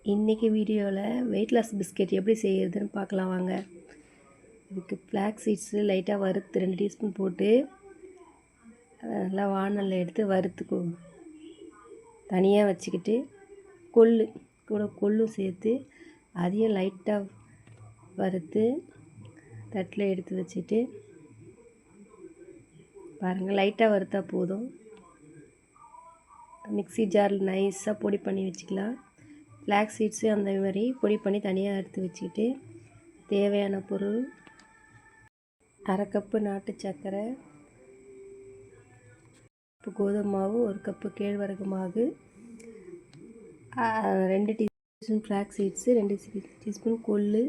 இன்றைக்கி வீடியோவில் weight loss biscuit எப்படி செய்கிறதுன்னு பார்க்கலாம் வாங்க. இதுக்கு ஃப்ளாக்ஸ் சீட்ஸு லைட்டாக வறுத்து 2 டீஸ்பூன் போட்டு நல்லா வானலில் எடுத்து வறுத்து தனியாக வச்சுக்கிட்டு கொள்ளும் சேர்த்து அதையும் லைட்டாக வறுத்து தட்டில் எடுத்து வச்சுட்டு பாருங்கள், லைட்டாக வறுத்தா போதும். மிக்ஸி ஜாரில் நைஸாக பொடி பண்ணி வச்சுக்கலாம். ஃப்ளாக்ஸ் சீட்ஸு அந்த மாதிரி பொடி பண்ணி தனியாக எடுத்து வச்சுக்கிட்டு தேவையான பொருள் 1/2 கப்பு நாட்டு சர்க்கரை, கோதுமை மாவு, 1 கப்பு கேழ்வரகு மாவு, 2 டீஸ்பூன் ஃப்ளாக்ஸ் சீட்ஸு, 2 டீஸ்பூன் கொள்ளு,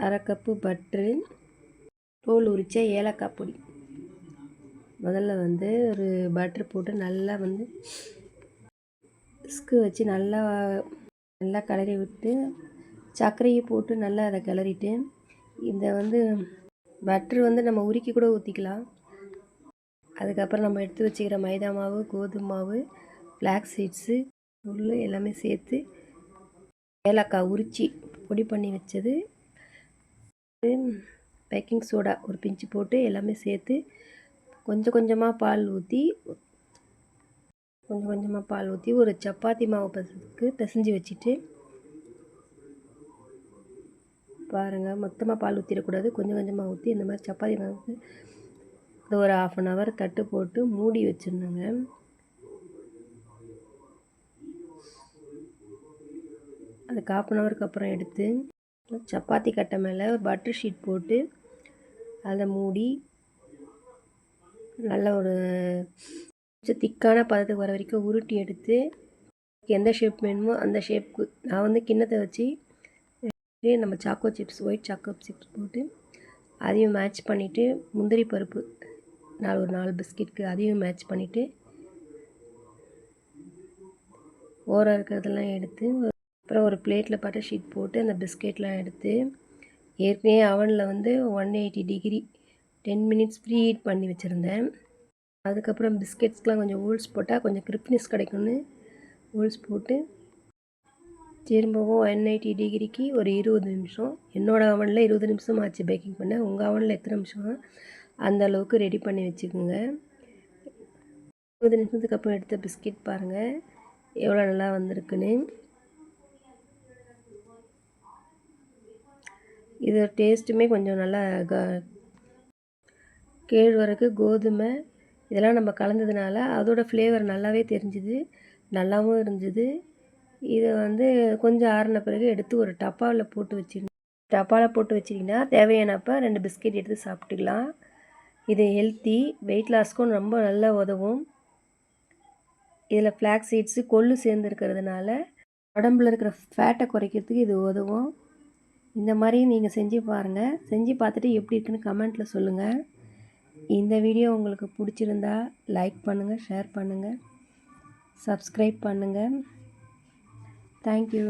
1/2 கப்பு பட்ரு, தோல் உரித்த ஏலக்காய் பொடி. முதல்ல ஒரு பட்ரு போட்டு நல்லா விஸ்கு வச்சு நல்லா கிளறி விட்டு சர்க்கரையை போட்டு நல்லா அதை கிளறிட்டு இந்த பட்ரு நம்ம உருக்கி கூட ஊற்றிக்கலாம். அதுக்கப்புறம் நம்ம எடுத்து வச்சுக்கிற மைதா மாவு, கோதுமை மாவு, ஃப்ளாக்ஸ் சீட்ஸு, உள்ள எல்லாமே சேர்த்து ஏலக்காய் உரிச்சி பொடி பண்ணி வச்சது, பேக்கிங் சோடா ஒரு பிஞ்சு போட்டு எல்லாமே சேர்த்து கொஞ்சம் கொஞ்சமாக பால் ஊற்றி ஒரு சப்பாத்தி மாவு பிசைஞ்சு வச்சுட்டு பாருங்கள், மொத்தமாக பால் ஊற்றிடக்கூடாது, கொஞ்சம் கொஞ்சமாக ஊற்றி இந்த மாதிரி சப்பாத்தி மாவுக்கு ஒரு 1/2 அன் ஹவர் தட்டு போட்டு மூடி வச்சிடணுங்க. அதுக்கு 1/2 அன் ஹவருக்கு அப்புறம் எடுத்து சப்பாத்தி கட்டை மேலே ஒரு பட்டர் ஷீட் போட்டு அதை மூடி நல்ல ஒரு கொஞ்சம் திக்கான பதத்துக்கு வர வரைக்கும் உருட்டி எடுத்து எந்த ஷேப் வேணுமோ அந்த ஷேப்புக்கு நான் கிண்ணத்தை வச்சு நம்ம choco chips, white choco chips போட்டு அதையும் மேட்ச் பண்ணிவிட்டு முந்திரி பருப்பு ஒரு 4 பிஸ்கெட்டுக்கு அதையும் மேட்ச் பண்ணிவிட்டு ஓரம் இருக்கிறதெல்லாம் எடுத்து அப்புறம் ஒரு பிளேட்டில் பட்டர் ஷீட் போட்டு அந்த பிஸ்கெட்லாம் எடுத்து ஏற்கனவே அவனில் 180 டிகிரி 10 மினிட்ஸ் ப்ரீ ஹீட் பண்ணி வச்சுருந்தேன். அதுக்கப்புறம் பிஸ்கெட்ஸ்க்கெலாம் கொஞ்சம் ஹோல்ஸ் போட்டால் கொஞ்சம் கிரிப்னஸ் கிடைக்கும்னு ஹோல்ஸ் போட்டு திரும்பவும் 180 டிகிரிக்கு ஒரு 20 நிமிஷம், என்னோடய அவனில் 20 நிமிஷம் ஆச்சு பேக்கிங் பண்ண. உங்கள் அவனில் எத்தனை நிமிஷம் அந்த அளவுக்கு ரெடி பண்ணி வச்சுக்கோங்க. 20 நிமிஷத்துக்கு அப்புறம் எடுத்த பிஸ்கெட் பாருங்கள் எவ்வளோ நல்லா வந்திருக்குன்னு. இது டேஸ்ட்டுமே கொஞ்சம் நல்லா கேழ்வரகு, கோதுமை இதெல்லாம் நம்ம கலந்ததுனால அதோடய ஃப்ளேவர் நல்லாவே தெரிஞ்சுது, நல்லாவும் இருந்தது. இதை கொஞ்சம் ஆறின பிறகு எடுத்து ஒரு டப்பாவில் போட்டு வச்சிட்டிங்கன்னா தேவையானப்போ 2 பிஸ்கெட் எடுத்து சாப்பிட்டுக்கலாம். இது ஹெல்த்தி, வெயிட் லாஸ்க்கும் ரொம்ப நல்லா உதவும். இதில் ஃப்ளாக்ஸ் சீட்ஸு, கொள்ளு சேர்ந்துருக்கிறதுனால உடம்புல இருக்கிற ஃபேட்டை குறைக்கிறதுக்கு இது உதவும். இந்த மாதிரி நீங்கள் செஞ்சு பாருங்கள். செஞ்சு பார்த்துட்டு எப்படி இருக்குன்னு கமெண்ட்டில் சொல்லுங்கள். இந்த வீடியோ உங்களுக்கு பிடிச்சிருந்தா லைக் பண்ணுங்கள், ஷேர் பண்ணுங்கள், சப்ஸ்கிரைப் பண்ணுங்கள். தேங்க்யூ.